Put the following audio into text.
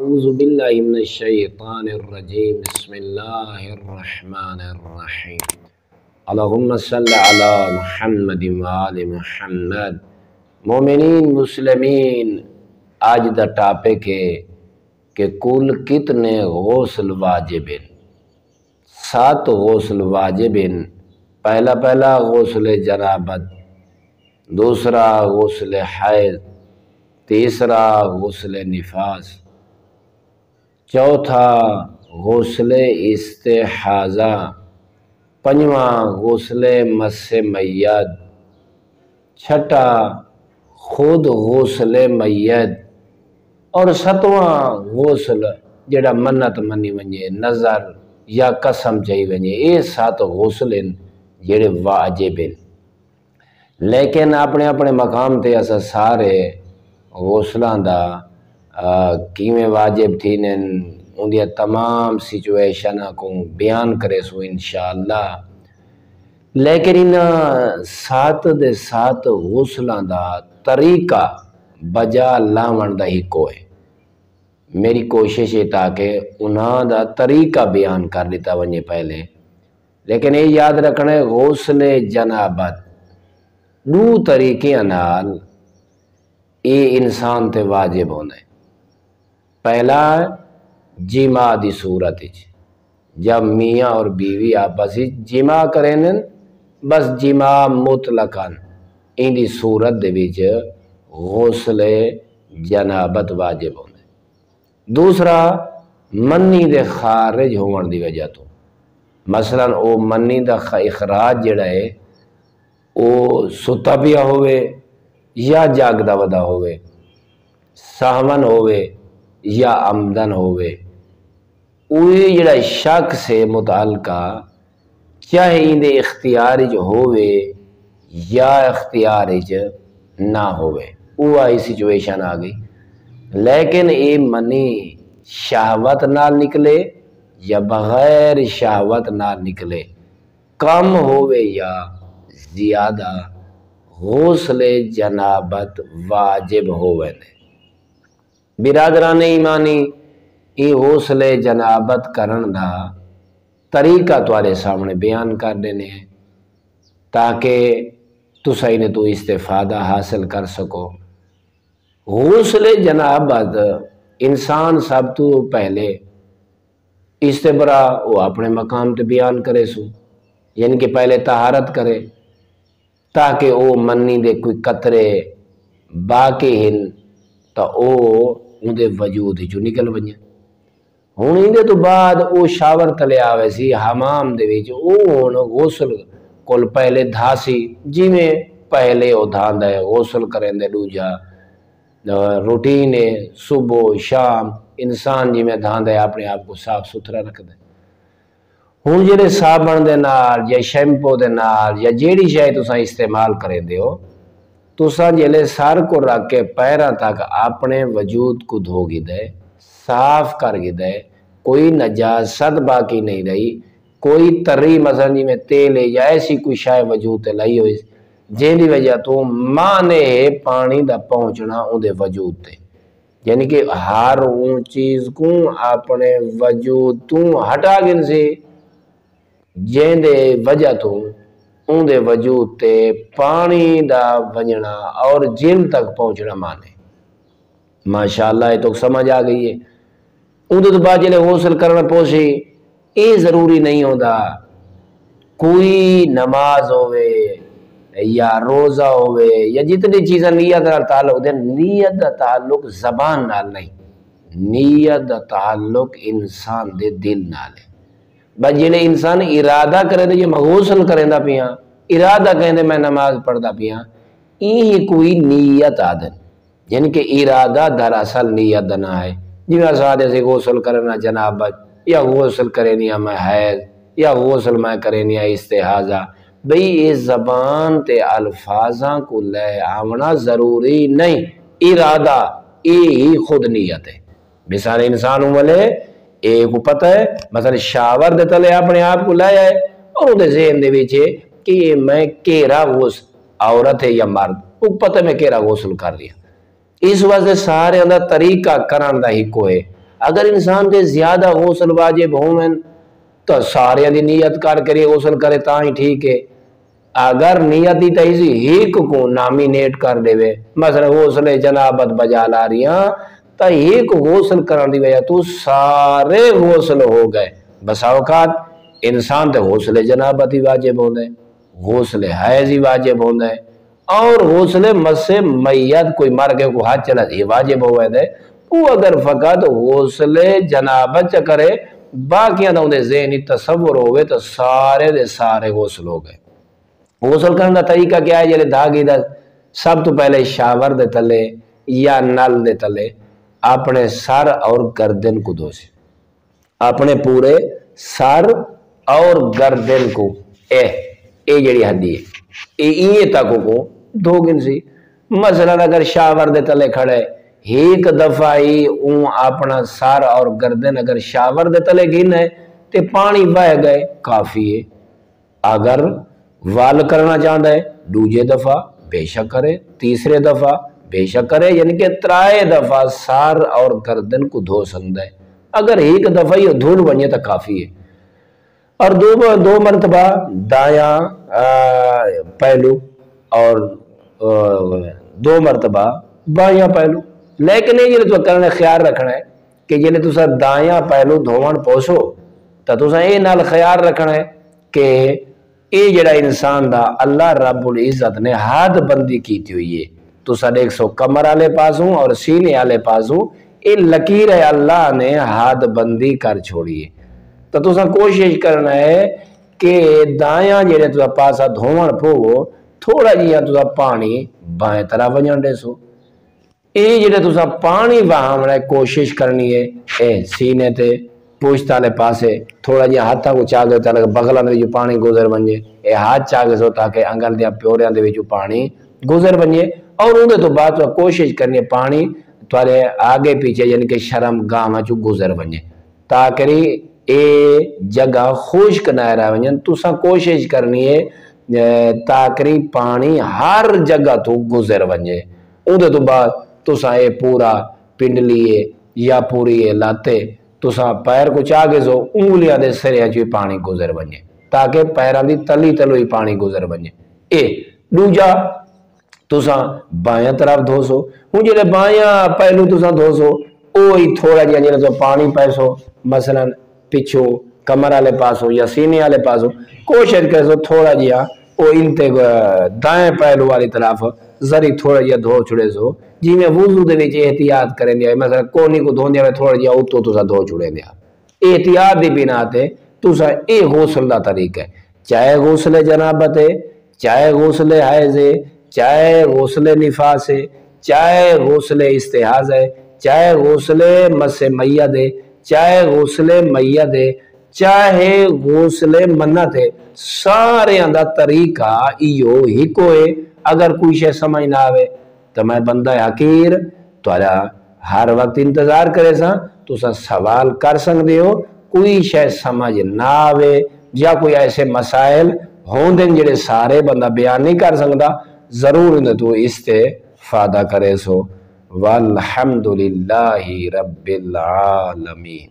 اعوذ باللہ من الشیطان الرجیم بسم اللہ الرحمن الرحیم اللہم صلی علی محمد وآل محمد۔ مومنین مسلمین، آج دا ٹاپک ہے کہ کل کتنے غسل واجب ہیں۔ 7 غسل واجب ہیں۔ پہلا غسل جنابت، دوسرا غسل حیض، تیسرا غسل نفاس، چوتھا غسل استحاضہ، پنجواں غسل مس میت، چھٹا خود غسل میت، اور 7واں غسل جڑا منت منی ونجے، نظر یا قسم چاہی ونجے۔ یہ 7 غسل ہیں جڑے واجب ہیں، لیکن اپنے اپنے مقام تے اسا سارے غسلاں دا کیویں واجب تھی نن اندیا تمام سچویشناں کو بیان کرے سو انشاءاللہ۔ لیکن ان 7 غسلاں دا طریقہ بجا لاون دا ہی کوئے۔ میری کوشش ہے تاکہ انہاں دا طریقہ بیان کر لیتا ونجے پہلے، لیکن یہ یاد رکھنا ہے غسل جنابت 2 طریقے نال یہ انسان تے واجب ہونا ہے۔ پہلا جماع دی صورت ہے، جب میاں اور بیوی آپس ہی جماع کریں بس جماع مطلقاً ان دی صورت دے وچ غسل جنابت واجب ہونا ہے۔ دوسرا منی دے خارج ہون دی وجہ تو، مثلا او منی دا اخراج جڑا ہے او ستا پیا ہوئے یا جاگدا ودا ہوئے، سہون ہوئے یا عمدن ہوئے، اوہ جڑا شک سے متعلقہ چاہے اندے اختیار ہوئے یا اختیار نہ ہوئے، وہ آئی سچویشن آ گئی۔ لیکن اے منی شہوت نال نکلے یا بغیر شہوت نال نکلے، کم ہوئے یا زیادہ، غسل جنابت واجب ہوئے۔ برادران ایمانی، یہ غسل جنابت کرن دا طریقہ توارے سامنے بیان کر دینے ہیں تاکہ تسائی نے تو استفادہ حاصل کر سکو۔ غسل جنابت انسان سب تو پہلے استبرا وہ اپنے مقام تے بیان کرے سو، یعنی کہ پہلے طہارت کرے تاکہ او منی دے کوئی قطرے باقی ہن تا او اندے وجود جو نکل بنیا۔ ہون اندے تو بعد او شاور تلے آوے سی حمام دے ویچ، او ہون غسل کل پہلے دھاسی جی میں پہلے او دھاندہ ہے غسل کریں دے دوجا روٹین ہے، صبح شام انسان جی میں دھاندہ ہے اپنے آپ کو صاف ستھرا رکھ دے۔ ہون جڑے صابن دے نال یا شیمپو دے نال یا جیڑی شاید تساں استعمال کریں دے ہو، تساں جلے سر کو رکھ کے پیران تک اپنے وجود کو دھو گی دے، صاف کر گی دے، کوئی نجاست باقی نہیں رہی، کوئی تری مثلا جی میں تیل یا ایسی کوئی شاید وجود تے لائی ہوئی جن دی وجہ تو مانے پانی دا پہنچنا ان دے وجود تے، یعنی کہ ہر اون چیز کو اپنے وجود تو ہٹا گن سے جن دے وجہ تو ان دے وجود تے پانی دا ونجنا اور جن تک پہنچنا مانے۔ ماشاءاللہ یہ تو سمجھ آ گئی ہے۔ ان دے تو بعد جلے غسل کرنا پوسی، یہ ضروری نہیں ہوتا کوئی نماز ہوئے یا روزہ ہوئے یا جتنی چیزیں نیت نال تعلق دے، نیت دا تعلق زبان نال نہیں، نیت دا تعلق انسان دے دل نال ہے۔ بس جلے انسان ارادہ کرے دے یہ میں غسل کریں دا پیاں، ارادہ کہیں دے میں نماز پڑھ دا پیاں، یہ کوئی نیت آدن، یعنی کہ ارادہ دراصل نیت دنا ہے۔ جی میں سادے سے غسل کرنا جنابت یا غسل کرنیا میں حیض یا غسل میں کرنیا استحاضہ، بھئی یہ زبان تے الفاظاں کو لے آمنا ضروری نہیں، ارادہ یہ خود نیت ہے۔ مثال انسان والے ایک کو پتہ ہے مثلا شاور دے تلے اپنے آپ کو لائے ہے اور وہ دے ذہن دے ویچے کہ میں کیرا غسل عورت ہے یا مرد، وہ پتہ میں کیرا غسل کر لیا۔ اس واسطے سارے اندر طریقہ کرن دا ہی کوئے، اگر انسان کے زیادہ غسل واجب ہوئیں تو سارے دی نیت کر غسل کرے تا ہی ٹھیک ہے. اگر نیت ہی تیزی ایک کو نامینیٹ کر دے وے مثلا غسل جنابت بجا لا رہی ہاں تو ایک غسل کرنے دی وجہ تو سارے غسل ہو گئے. بسا اوقات انسان تے غسل جنابت ہی واجب ہوندے غسل حیض ہی واجب ہوندے اور غسل مس میت کوئی مر گئے کو ہاتھ چلا یہ واجب ہوئے دے وہ اگر فقط غسل جنابت کرے باقیاں دا اندے ذہنی تصور ہوئے تو سارے دے سارے غسل ہو گئے. غسل کرنے دا طریقہ کیا ہے؟ جلے دھاگی دا سب تو پہلے شاور دے تلے یا نل دے تلے اپنے سر اور گردن کو دھو سے اپنے پورے سر اور گردن کو اے جڑی ہڈی ہے یہ تک کو دھو گن سی. مثلا اگر شاور دے تلے کھڑے ایک دفعہ ہی اپنا سر اور گردن اگر شاور دے تلے گن ہے تے پانی بہ گئے کافی ہے. اگر وال کرنا چاہتا ہے دوجے دفعہ بے شک کرے تیسرے دفعہ بے شک کرے یعنی کہ ترائے دفعہ سر اور گردن کو دھو سکتا ہے. اگر ایک دفعہ یہ دھول بنیے تو کافی ہے. اور دو مرتبہ دایاں پہلو اور 2 مرتبہ بایاں پہلو. لیکن یہ تو کرنے خیال رکھنا ہے کہ جلے تسا دایاں پہلو دھوان پوسو تو تسا یہ نال خیال رکھنا ہے کہ یہ جڑا انسان دا اللہ رب العزت نے حد بندی کیتی ہوئی ہے. تسا دیکھ سو کمر والے پاسوں اور سینے والے پاسوں یہ لکیر ہے اللہ نے حد بندی کر چھوڑی ہے. تو تسا کوشش کرنا ہے کہ دایاں جڑے تسا پاسا دھوان پو تھوڑا جہا تسا پانی بائیں طرح ونجن دے سو. یہ جڑے تسا پانی وہاں کوشش کرنی ہے سینے تے پوچھتا والے پاسے تھوڑا جہا ہاتھاں کو چاگے تک بغلاں دے وچوں پانی گزر ونجے اے ہاتھ چاگے سو تاکہ انگل دیا پیوریاں دے وچوں پانی گزر ونجے. اور اندے تو بعد کوشش کرنی ہے پانی تھوڑے آگے پیچھے یعنی کہ شرم گاہ وچوں گزر ونجے تاکہ اے جگہ خشک نہ رہ ونجن. تسا کوشش کرنی ہے تاکہ پانی ہر جگہ تو گزر ونجے. اندے تو بعد تسا اے پورا پنڈلی یا پوری لاتے تسا پیر کو چاگے سو انگلیاں دے سرے چوی پانی گزر ونجے تاکہ پیران دی تلی تلو ہی پانی گزر ونجے. اے دوجا تسا بائیں طرف دھو سو ہوں جلے بائیں پہلو تسا دھو سو اوہی تھوڑا جہاں جلے تو پانی پہ سو مثلا پچھو کمر والے پاسو یا سینے والے پاسو کوشش کر سو تھوڑا جہا وہ انتے دائیں پہلو والی طرف ذری تھوڑا جہا دھو چھڑے سو جی میں وضو دے وچ احتیاط کریں دیا مثلا کونی کو دھون دیا تھوڑا جہا اتو تسا دھو چھڑے دیا. احتیاط دی بنا تے تسا اے غسل دا طریقہ ہے چاہے غسل جنابت ہے چاہے غسل حیض ہے چاہے غسل نفاس ہے چاہے غسل استحاضہ ہے چاہے غسل مس میت ہے چاہے غسل میت ہے چاہے غسل منت ہے سارے دا طریقہ ایو ہی کوئے. اگر کوئی شے سمجھ نہ آوے تو میں بندہ حقیر تو ہر وقت انتظار کرے سا تو سوال کر سکتے ہو. کوئی شے سمجھ نہ آوے یا کوئی ایسے مسائل ہوں دیں جڑے سارے بندہ بیان نہیں کر سکتا ضرور انہیں تو استفادہ کرے سو. والحمدللہ رب العالمین.